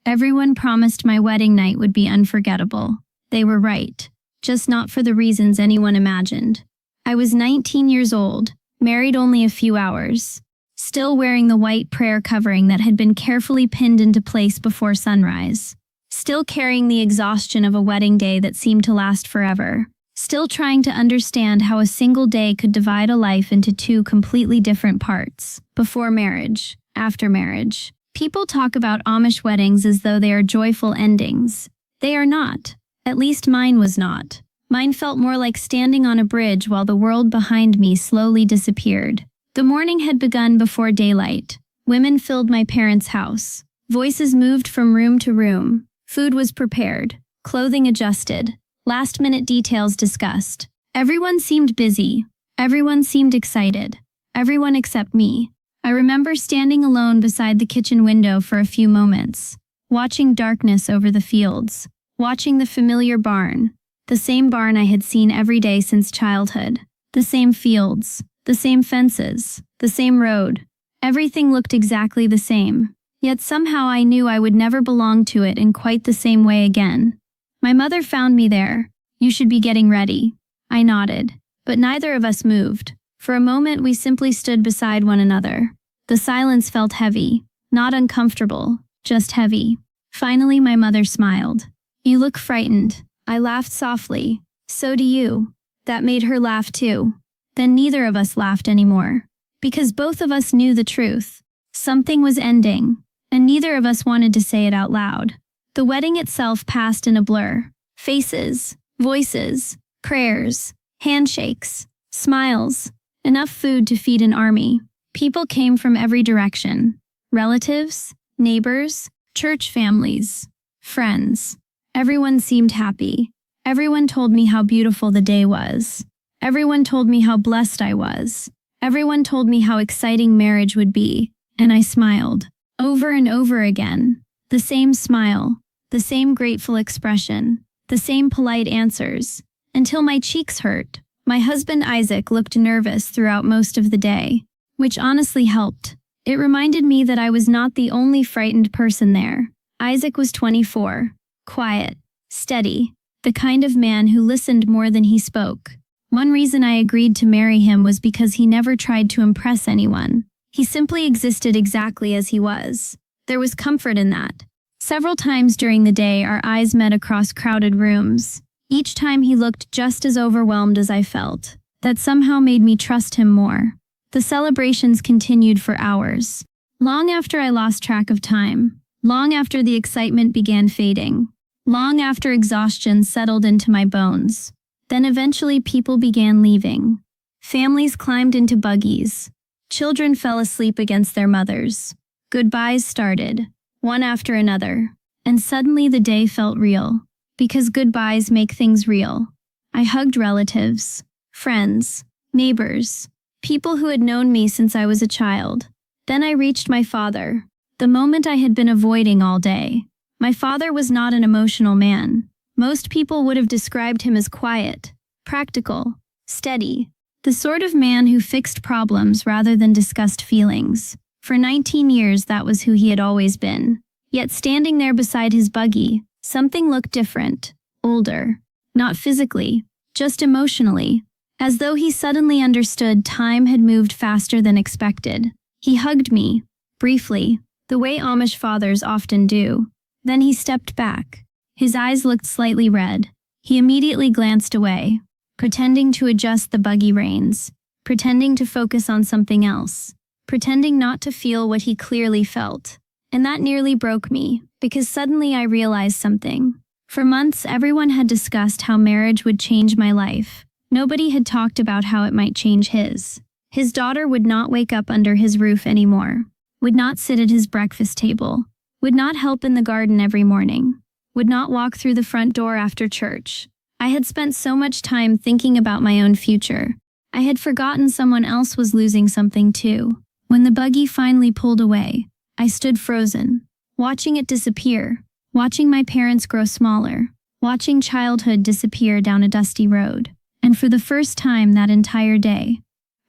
Everyone promised my wedding night would be unforgettable. They were right, just not for the reasons anyone imagined. I was 19 years old, married only a few hours, still wearing the white prayer covering that had been carefully pinned into place before sunrise, still carrying the exhaustion of a wedding day that seemed to last forever, still trying to understand how a single day could divide a life into two completely different parts, before marriage, after marriage. People talk about Amish weddings as though they are joyful endings. They are not. At least mine was not. Mine felt more like standing on a bridge while the world behind me slowly disappeared. The morning had begun before daylight. Women filled my parents' house. Voices moved from room to room. Food was prepared. Clothing adjusted. Last-minute details discussed. Everyone seemed busy. Everyone seemed excited. Everyone except me. I remember standing alone beside the kitchen window for a few moments, watching darkness over the fields, watching the familiar barn, the same barn I had seen every day since childhood, the same fields, the same fences, the same road. Everything looked exactly the same, yet somehow I knew I would never belong to it in quite the same way again. My mother found me there. "You should be getting ready." I nodded, but neither of us moved. For a moment we simply stood beside one another. The silence felt heavy, not uncomfortable, just heavy. Finally my mother smiled. "You look frightened." I laughed softly. "So do you." That made her laugh too. Then neither of us laughed anymore. Because both of us knew the truth. Something was ending, and neither of us wanted to say it out loud. The wedding itself passed in a blur. Faces, voices, prayers, handshakes, smiles. Enough food to feed an army. People came from every direction. Relatives, neighbors, church families, friends. Everyone seemed happy. Everyone told me how beautiful the day was. Everyone told me how blessed I was. Everyone told me how exciting marriage would be, and I smiled. Over and over again. The same smile, the same grateful expression, the same polite answers, until my cheeks hurt. My husband Isaac looked nervous throughout most of the day, which honestly helped. It reminded me that I was not the only frightened person there. Isaac was 24, quiet, steady, the kind of man who listened more than he spoke. One reason I agreed to marry him was because he never tried to impress anyone. He simply existed exactly as he was. There was comfort in that. Several times during the day our eyes met across crowded rooms. Each time he looked just as overwhelmed as I felt. That somehow made me trust him more. The celebrations continued for hours. Long after I lost track of time. Long after the excitement began fading. Long after exhaustion settled into my bones. Then eventually people began leaving. Families climbed into buggies. Children fell asleep against their mothers. Goodbyes started, one after another. And suddenly the day felt real. Because goodbyes make things real. I hugged relatives, friends, neighbors, people who had known me since I was a child. Then I reached my father, the moment I had been avoiding all day. My father was not an emotional man. Most people would have described him as quiet, practical, steady, the sort of man who fixed problems rather than discussed feelings. For 19 years that was who he had always been. Yet standing there beside his buggy, something looked different, older, not physically, just emotionally, as though he suddenly understood time had moved faster than expected. He hugged me, briefly, the way Amish fathers often do. Then he stepped back. His eyes looked slightly red. He immediately glanced away, pretending to adjust the buggy reins, pretending to focus on something else, pretending not to feel what he clearly felt. And that nearly broke me, because suddenly I realized something. For months, everyone had discussed how marriage would change my life. Nobody had talked about how it might change his. His daughter would not wake up under his roof anymore, would not sit at his breakfast table, would not help in the garden every morning, would not walk through the front door after church. I had spent so much time thinking about my own future. I had forgotten someone else was losing something too. When the buggy finally pulled away, I stood frozen, watching it disappear, watching my parents grow smaller, watching childhood disappear down a dusty road. And for the first time that entire day,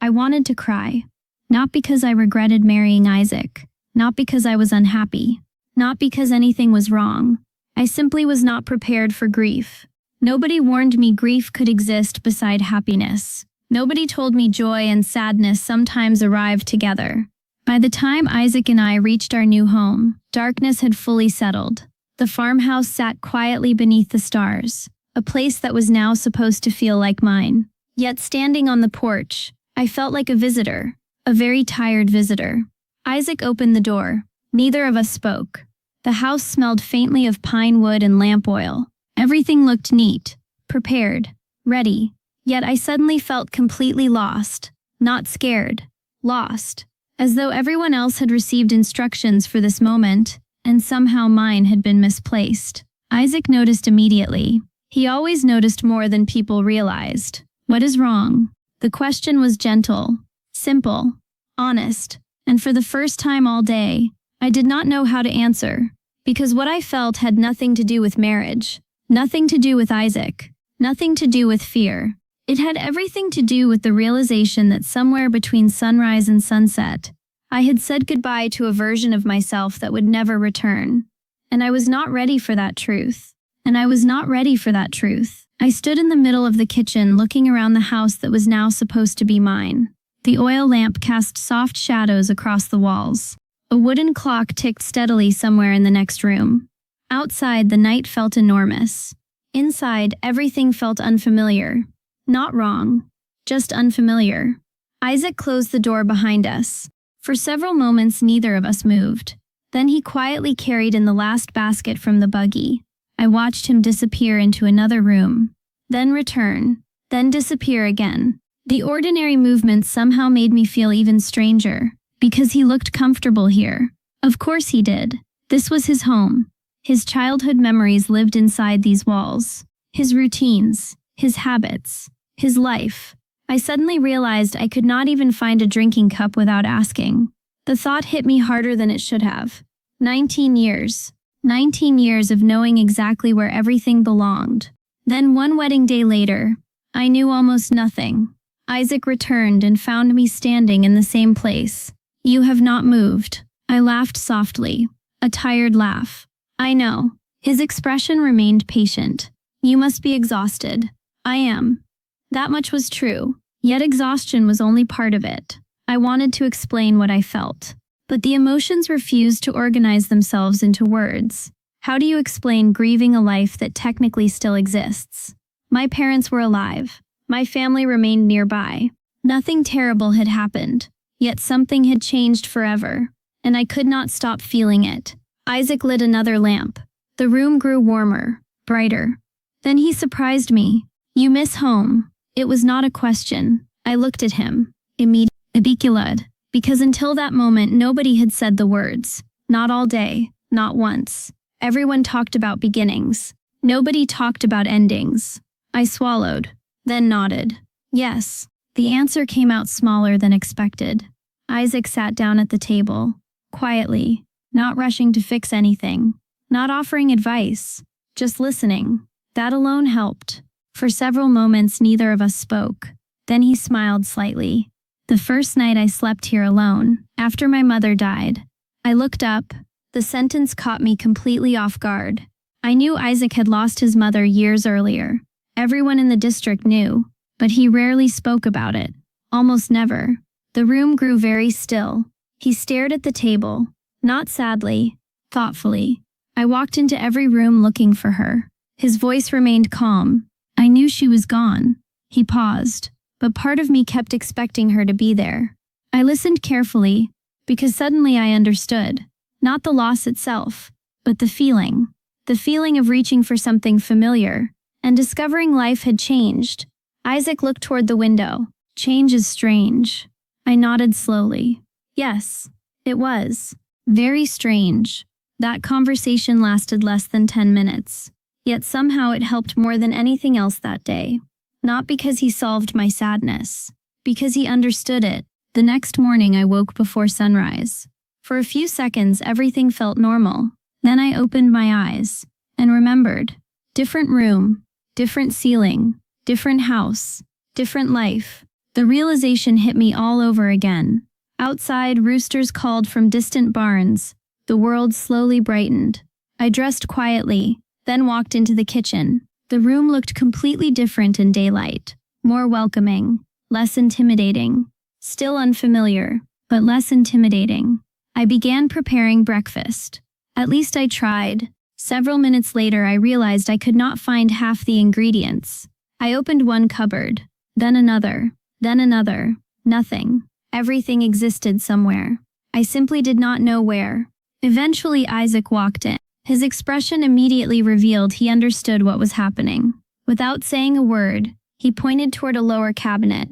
I wanted to cry. Not because I regretted marrying Isaac, not because I was unhappy, Not because anything was wrong. I simply was not prepared for grief. Nobody warned me grief could exist beside happiness. Nobody told me joy and sadness sometimes arrive together. By the time Isaac and I reached our new home, darkness had fully settled. The farmhouse sat quietly beneath the stars, a place that was now supposed to feel like mine. Yet standing on the porch, I felt like a visitor, a very tired visitor. Isaac opened the door. Neither of us spoke. The house smelled faintly of pine wood and lamp oil. Everything looked neat, prepared, ready. Yet I suddenly felt completely lost. Not scared, lost. As though everyone else had received instructions for this moment, and somehow mine had been misplaced. Isaac noticed immediately. He always noticed more than people realized. What is wrong? The question was gentle, simple, honest, and for the first time all day, I did not know how to answer, because what I felt had nothing to do with marriage, nothing to do with Isaac, nothing to do with fear. It had everything to do with the realization that somewhere between sunrise and sunset, I had said goodbye to a version of myself that would never return. And I was not ready for that truth. I stood in the middle of the kitchen looking around the house that was now supposed to be mine. The oil lamp cast soft shadows across the walls. A wooden clock ticked steadily somewhere in the next room. Outside, the night felt enormous. Inside, everything felt unfamiliar. Not wrong, just unfamiliar. Isaac closed the door behind us. For several moments, neither of us moved. Then he quietly carried in the last basket from the buggy. I watched him disappear into another room, then return, then disappear again. The ordinary movements somehow made me feel even stranger, because he looked comfortable here. Of course he did. This was his home. His childhood memories lived inside these walls. His routines, his habits, his life. I suddenly realized I could not even find a drinking cup without asking. The thought hit me harder than it should have. 19 years. 19 years of knowing exactly where everything belonged. Then one wedding day later, I knew almost nothing. Isaac returned and found me standing in the same place. You have not moved. I laughed softly. A tired laugh. I know. His expression remained patient. You must be exhausted. I am. That much was true. Yet exhaustion was only part of it. I wanted to explain what I felt. But the emotions refused to organize themselves into words. How do you explain grieving a life that technically still exists? My parents were alive. My family remained nearby. Nothing terrible had happened. Yet something had changed forever. And I could not stop feeling it. Isaac lit another lamp. The room grew warmer, brighter. Then he surprised me. You miss home. It was not a question. I looked at him. Immediately. Because until that moment, nobody had said the words. Not all day, not once. Everyone talked about beginnings. Nobody talked about endings. I swallowed, then nodded. Yes. The answer came out smaller than expected. Isaac sat down at the table, quietly, not rushing to fix anything, not offering advice, just listening. That alone helped. For several moments, neither of us spoke. Then he smiled slightly. The first night I slept here alone, after my mother died. I looked up. The sentence caught me completely off guard. I knew Isaac had lost his mother years earlier. Everyone in the district knew, but he rarely spoke about it. Almost never. The room grew very still. He stared at the table, not sadly, thoughtfully. I walked into every room looking for her. His voice remained calm. I knew she was gone. He paused. But part of me kept expecting her to be there. I listened carefully, because suddenly I understood. Not the loss itself, but the feeling. The feeling of reaching for something familiar, and discovering life had changed. Isaac looked toward the window. Change is strange. I nodded slowly. Yes, it was. Very strange. That conversation lasted less than 10 minutes. Yet somehow it helped more than anything else that day. Not because he solved my sadness, because he understood it. The next morning I woke before sunrise. For a few seconds everything felt normal. Then I opened my eyes and remembered. Different room, different ceiling, different house, different life. The realization hit me all over again. Outside, roosters called from distant barns. The world slowly brightened. I dressed quietly, then walked into the kitchen. The room looked completely different in daylight. More welcoming, less intimidating. Still unfamiliar, but less intimidating. I began preparing breakfast. At least I tried. Several minutes later, I realized I could not find half the ingredients. I opened one cupboard, then another, then another. Nothing. Everything existed somewhere. I simply did not know where. Eventually, Isaac walked in. His expression immediately revealed he understood what was happening. Without saying a word, he pointed toward a lower cabinet,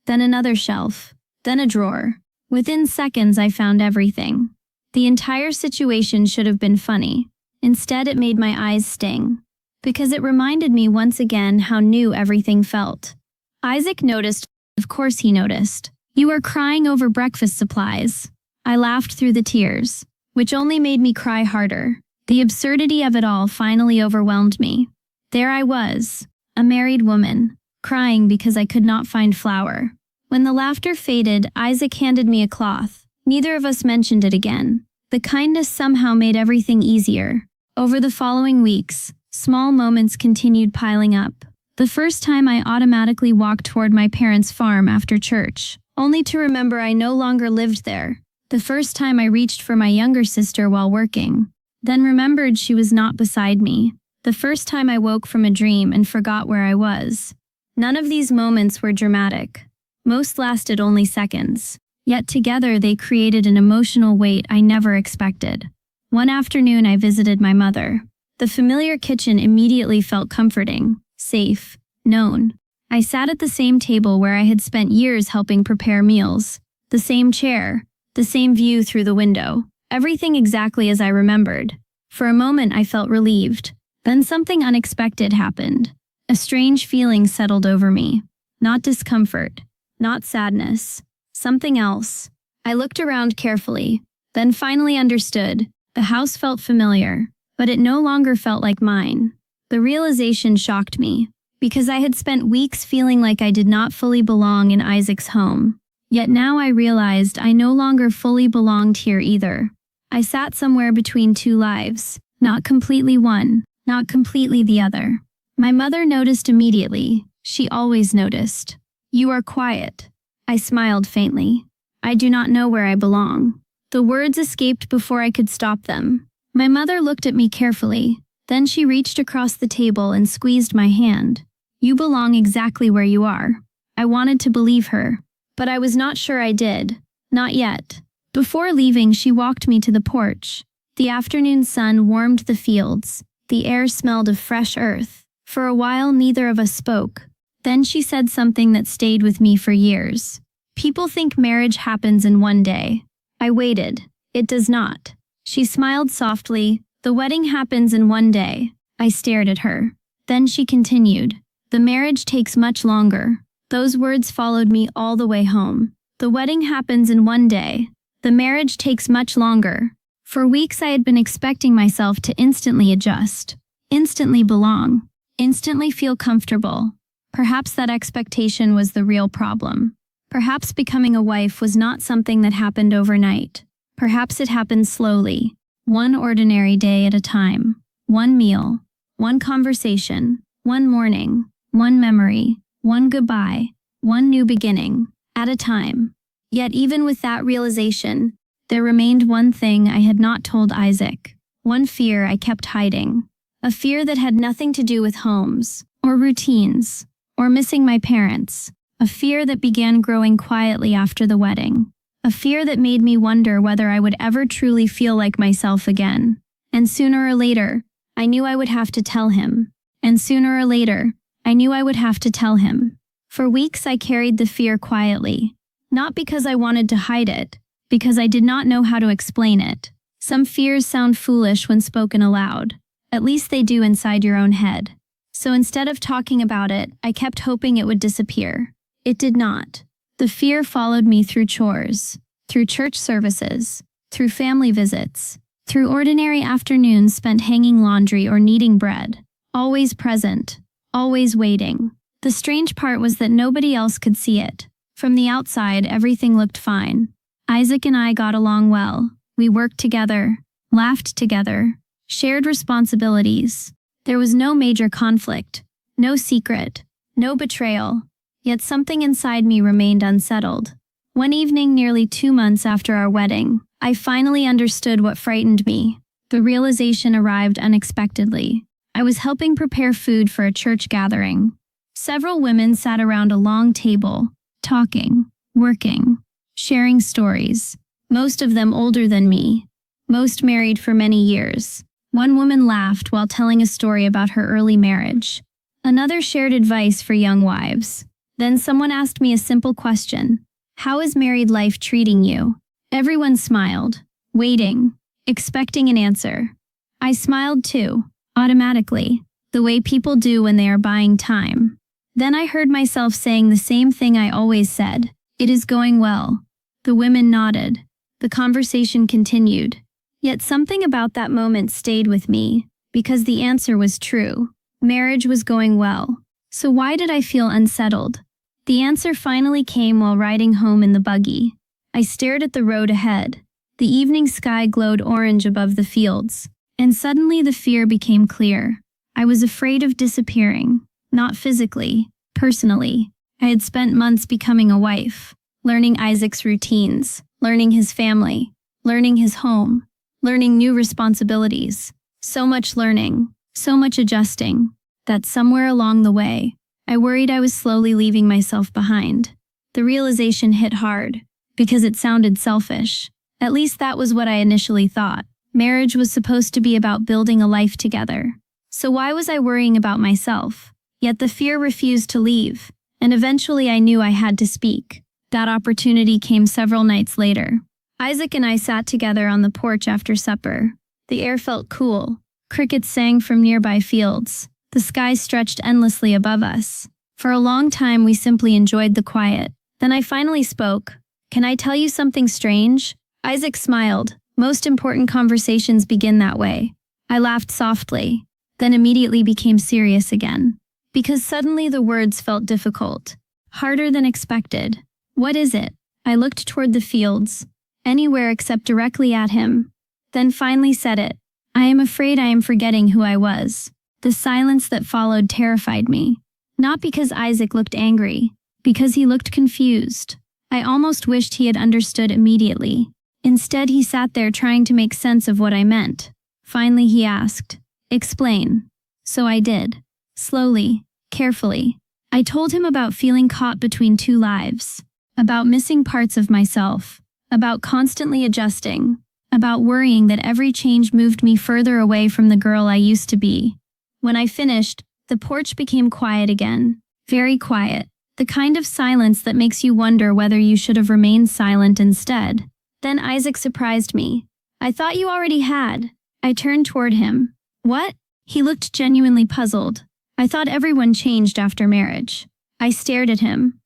then another shelf, then a drawer. Within seconds, I found everything. The entire situation should have been funny. Instead, it made my eyes sting, because it reminded me once again how new everything felt. Isaac noticed. Of course he noticed. "You are crying over breakfast supplies." I laughed through the tears, which only made me cry harder. The absurdity of it all finally overwhelmed me. There I was, a married woman, crying because I could not find flour. When the laughter faded, Isaac handed me a cloth. Neither of us mentioned it again. The kindness somehow made everything easier. Over the following weeks, small moments continued piling up. The first time I automatically walked toward my parents' farm after church, only to remember I no longer lived there. The first time I reached for my younger sister while working, then remembered she was not beside me. The first time I woke from a dream and forgot where I was. None of these moments were dramatic. Most lasted only seconds. Yet together they created an emotional weight I never expected. One afternoon I visited my mother. The familiar kitchen immediately felt comforting, safe, known. I sat at the same table where I had spent years helping prepare meals. The same chair, the same view through the window. Everything exactly as I remembered. For a moment I felt relieved. Then something unexpected happened. A strange feeling settled over me. Not discomfort, not sadness. Something else. I looked around carefully, then finally understood. The house felt familiar, but it no longer felt like mine. The realization shocked me, because I had spent weeks feeling like I did not fully belong in Isaac's home. Yet now I realized I no longer fully belonged here either. I sat somewhere between two lives, not completely one, not completely the other. My mother noticed immediately. She always noticed. "You are quiet." I smiled faintly. "I do not know where I belong." The words escaped before I could stop them. My mother looked at me carefully. Then she reached across the table and squeezed my hand. "You belong exactly where you are." I wanted to believe her, but I was not sure I did. Not yet. Before leaving, she walked me to the porch. The afternoon sun warmed the fields. The air smelled of fresh earth. For a while, neither of us spoke. Then she said something that stayed with me for years. "People think marriage happens in one day." I waited. "It does not." She smiled softly. "The wedding happens in one day." I stared at her. Then she continued. "The marriage takes much longer." Those words followed me all the way home. The wedding happens in one day. The marriage takes much longer. For weeks I had been expecting myself to instantly adjust, instantly belong, instantly feel comfortable. Perhaps that expectation was the real problem. Perhaps becoming a wife was not something that happened overnight. Perhaps it happened slowly, one ordinary day at a time. One meal, one conversation, one morning, one memory, one goodbye, one new beginning, at a time. Yet even with that realization, there remained one thing I had not told Isaac. One fear I kept hiding. A fear that had nothing to do with homes, or routines, or missing my parents. A fear that began growing quietly after the wedding. A fear that made me wonder whether I would ever truly feel like myself again. And sooner or later, I knew I would have to tell him. And sooner or later, I knew I would have to tell him. For weeks I carried the fear quietly. Not because I wanted to hide it, because I did not know how to explain it. Some fears sound foolish when spoken aloud. At least they do inside your own head. So instead of talking about it, I kept hoping it would disappear. It did not. The fear followed me through chores, through church services, through family visits, through ordinary afternoons spent hanging laundry or kneading bread. Always present, always waiting. The strange part was that nobody else could see it. From the outside, everything looked fine. Isaac and I got along well. We worked together. laughed together, shared responsibilities. There was no major conflict, no secret, no betrayal, yet something inside me remained unsettled. One evening, nearly 2 months after our wedding, I finally understood what frightened me. The realization arrived unexpectedly. I was helping prepare food for a church gathering. Several women sat around a long table, talking, working, sharing stories, most of them older than me, most married for many years. One woman laughed while telling a story about her early marriage. Another shared advice for young wives. Then someone asked me a simple question: "How is married life treating you?" Everyone smiled, waiting, expecting an answer. I smiled too, automatically, the way people do when they are buying time. Then I heard myself saying the same thing I always said: "It is going well." The women nodded. The conversation continued. Yet something about that moment stayed with me, because the answer was true. Marriage was going well. So why did I feel unsettled? The answer finally came while riding home in the buggy. I stared at the road ahead. The evening sky glowed orange above the fields, and suddenly the fear became clear. I was afraid of disappearing, not physically, personally. I had spent months becoming a wife, learning Isaac's routines, learning his family, learning his home, learning new responsibilities. So much learning, so much adjusting, that somewhere along the way, I worried I was slowly leaving myself behind. The realization hit hard, because it sounded selfish. At least that was what I initially thought. Marriage was supposed to be about building a life together. So why was I worrying about myself? Yet the fear refused to leave, and eventually I knew I had to speak. That opportunity came several nights later. Isaac and I sat together on the porch after supper. The air felt cool. Crickets sang from nearby fields. The sky stretched endlessly above us. For a long time, we simply enjoyed the quiet. Then I finally spoke. "Can I tell you something strange?" Isaac smiled. Most important conversations begin that way. I laughed softly, then immediately became serious again. Because suddenly the words felt difficult, harder than expected. "What is it?" I looked toward the fields, anywhere except directly at him, then finally said it. "I am afraid I am forgetting who I was." The silence that followed terrified me. Not because Isaac looked angry, because he looked confused. I almost wished he had understood immediately. Instead, he sat there trying to make sense of what I meant. Finally, he asked, "Explain." So I did. Slowly, carefully. I told him about feeling caught between two lives, about missing parts of myself, about constantly adjusting, about worrying that every change moved me further away from the girl I used to be. When I finished, the porch became quiet again. Very quiet. The kind of silence that makes you wonder whether you should have remained silent instead. Then Isaac surprised me. "I thought you already had." I turned toward him. "What?" He looked genuinely puzzled. "I thought everyone changed after marriage." I stared at him,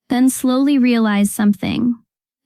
then slowly realized something.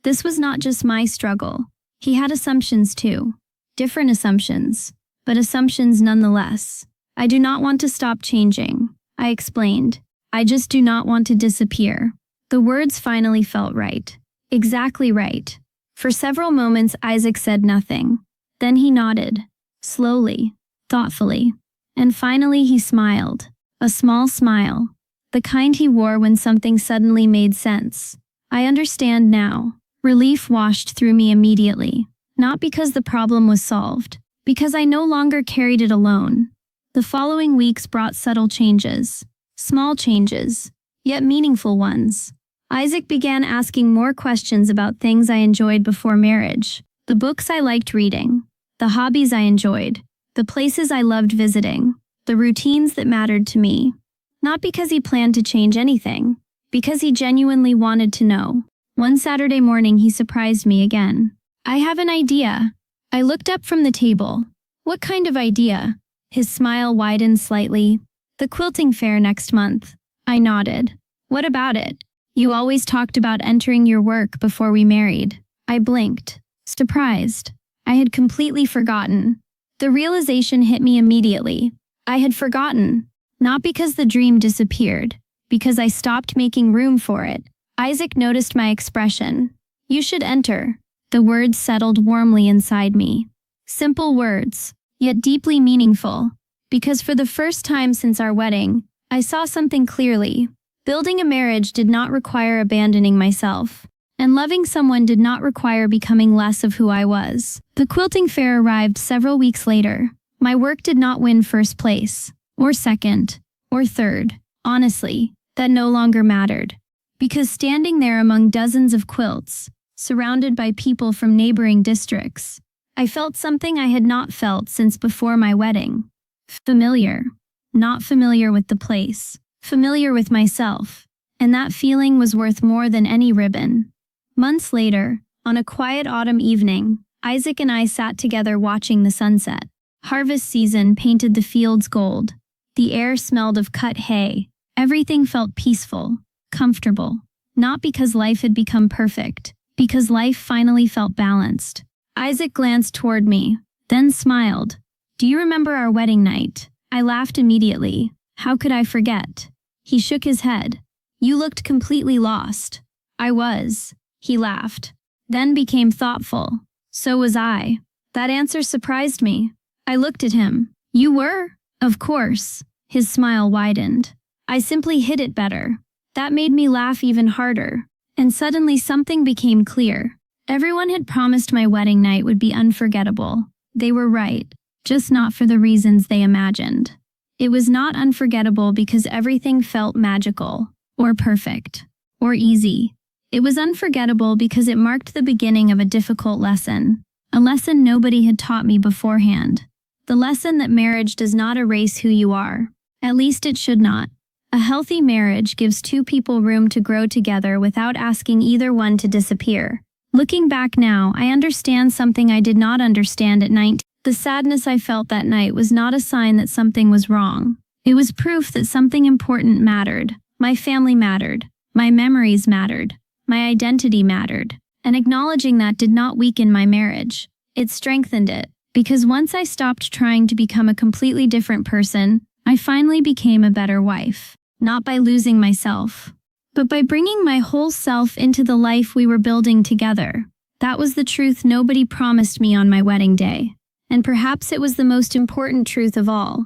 This was not just my struggle. He had assumptions too. Different assumptions, but assumptions nonetheless. "I do not want to stop changing," I explained. "I just do not want to disappear." The words finally felt right. Exactly right. For several moments, Isaac said nothing. Then he nodded, slowly, thoughtfully. And finally he smiled. A small smile. The kind he wore when something suddenly made sense. "I understand now." Relief washed through me immediately. Not because the problem was solved, because I no longer carried it alone. The following weeks brought subtle changes. Small changes, yet meaningful ones. Isaac began asking more questions about things I enjoyed before marriage. The books I liked reading. The hobbies I enjoyed. The places I loved visiting. The routines that mattered to me. Not because he planned to change anything, because he genuinely wanted to know. One Saturday morning he surprised me again. "I have an idea." I looked up from the table. "What kind of idea?" His smile widened slightly. "The quilting fair next month." I nodded. "What about it?" "You always talked about entering your work before we married." I blinked, surprised. I had completely forgotten. The realization hit me immediately. I had forgotten, not because the dream disappeared, because I stopped making room for it. Isaac noticed my expression. "You should enter." The words settled warmly inside me. Simple words, yet deeply meaningful. Because for the first time since our wedding, I saw something clearly. Building a marriage did not require abandoning myself, and loving someone did not require becoming less of who I was. The quilting fair arrived several weeks later. My work did not win first place, or second, or third. Honestly, that no longer mattered. Because standing there among dozens of quilts, surrounded by people from neighboring districts, I felt something I had not felt since before my wedding. Familiar. Not familiar with the place, familiar with myself, and that feeling was worth more than any ribbon. Months later, on a quiet autumn evening, Isaac and I sat together watching the sunset. Harvest season painted the fields gold. The air smelled of cut hay. Everything felt peaceful, comfortable. Not because life had become perfect, because life finally felt balanced. Isaac glanced toward me, then smiled. "Do you remember our wedding night?" I laughed immediately. How could I forget? He shook his head. "You looked completely lost." "I was." He laughed, then became thoughtful. "So was I." That answer surprised me. I looked at him. "You were?" "Of course." His smile widened. "I simply hid it better." That made me laugh even harder. And suddenly something became clear. Everyone had promised my wedding night would be unforgettable. They were right, just not for the reasons they imagined. It was not unforgettable because everything felt magical, or perfect, or easy. It was unforgettable because it marked the beginning of a difficult lesson, a lesson nobody had taught me beforehand. The lesson that marriage does not erase who you are. At least it should not. A healthy marriage gives two people room to grow together without asking either one to disappear. Looking back now, I understand something I did not understand at 19. The sadness I felt that night was not a sign that something was wrong. It was proof that something important mattered. My family mattered. My memories mattered. My identity mattered. And acknowledging that did not weaken my marriage. It strengthened it. Because once I stopped trying to become a completely different person, I finally became a better wife. Not by losing myself, but by bringing my whole self into the life we were building together. That was the truth nobody promised me on my wedding day. And perhaps it was the most important truth of all.